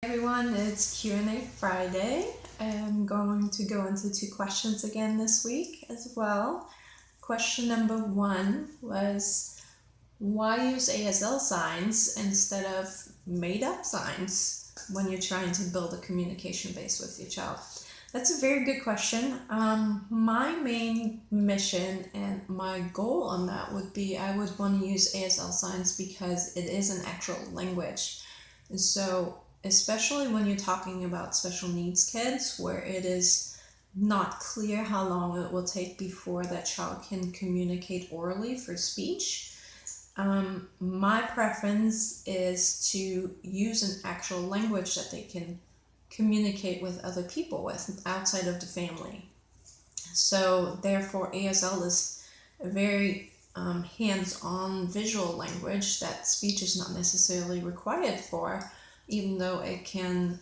Everyone, it's Q&A Friday. I'm going to go into 2 questions again this week as well. Question number 1 was, why use ASL signs instead of made-up signs when you're trying to build a communication base with your child? That's a very good question. My main mission and my goal on that would be I would want to use ASL signs because it is an actual language. And so especially when you're talking about special needs kids, where it is not clear how long it will take before that child can communicate orally for speech. My preference is to use an actual language that they can communicate with other people with outside of the family. So therefore ASL is a very hands-on visual language that speech is not necessarily required for, even though it can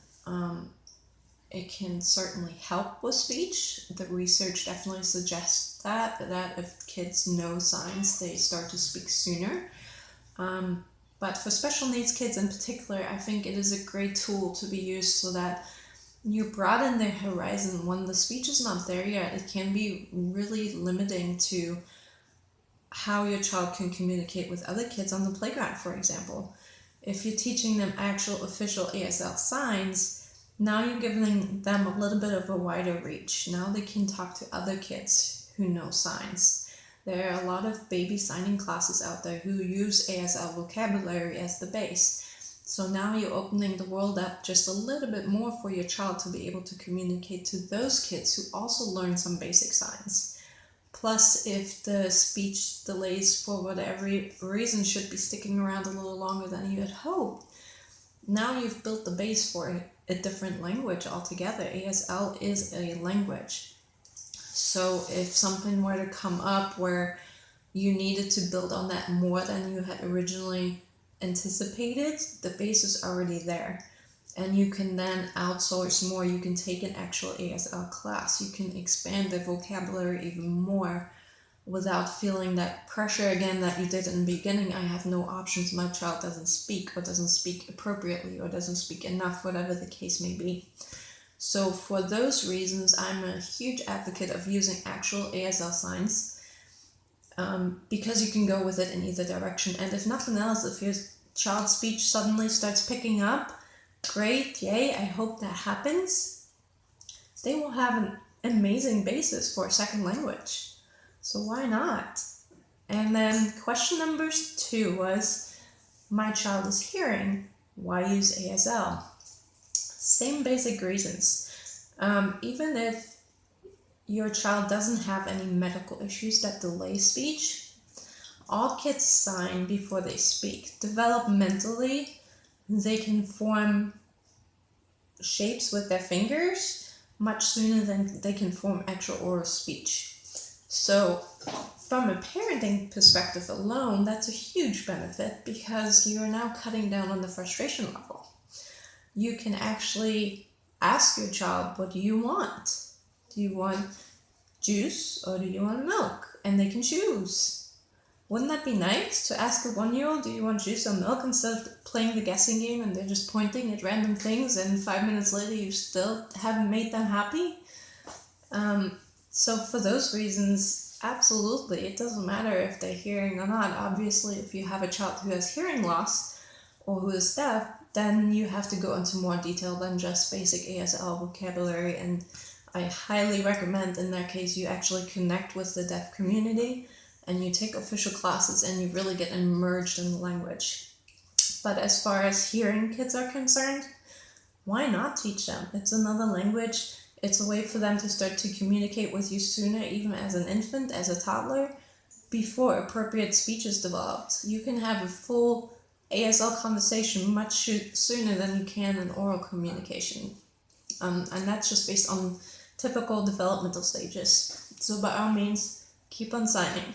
certainly help with speech. The research definitely suggests that if kids know signs, they start to speak sooner. But for special needs kids in particular, I think it is a great tool to be used so that you broaden their horizon. When the speech is not there yet, it can be really limiting to how your child can communicate with other kids on the playground, for example. If you're teaching them actual official ASL signs, now you're giving them a little bit of a wider reach. Now they can talk to other kids who know signs. There are a lot of baby signing classes out there who use ASL vocabulary as the base. So now you're opening the world up just a little bit more for your child to be able to communicate to those kids who also learn some basic signs. Plus, if the speech delays for whatever reason should be sticking around a little longer than you had hoped, now you've built the base for a different language altogether. ASL is a language. So if something were to come up where you needed to build on that more than you had originally anticipated, the base is already there. And you can then outsource more. You can take an actual ASL class. You can expand the vocabulary even more without feeling that pressure again that you did in the beginning. I have no options. My child doesn't speak, or doesn't speak appropriately, or doesn't speak enough, whatever the case may be. So for those reasons, I'm a huge advocate of using actual ASL signs because you can go with it in either direction. And if nothing else, if your child's speech suddenly starts picking up, great, yay, I hope that happens. They will have an amazing basis for a second language. So why not? And then question number 2 was, my child is hearing, why use ASL? Same basic reasons. Even if your child doesn't have any medical issues that delay speech, all kids sign before they speak. Developmentally, they can form shapes with their fingers much sooner than they can form actual oral speech. So from a parenting perspective alone, that's a huge benefit because you are now cutting down on the frustration level. You can actually ask your child, what do you want? Do you want juice or do you want milk? And they can choose. Wouldn't that be nice to ask a 1-year-old, do you want juice or milk, instead of playing the guessing game and they're just pointing at random things and 5 minutes later you still haven't made them happy? So for those reasons, absolutely, it doesn't matter if they're hearing or not. Obviously, if you have a child who has hearing loss or who is deaf, then you have to go into more detail than just basic ASL vocabulary, and I highly recommend in that case you actually connect with the deaf community and you take official classes and you really get immersed in the language. But as far as hearing kids are concerned, why not teach them? It's another language. It's a way for them to start to communicate with you sooner, even as an infant, as a toddler, before appropriate speech is developed. You can have a full ASL conversation much sooner than you can an oral communication. And that's just based on typical developmental stages. So by all means, keep on signing.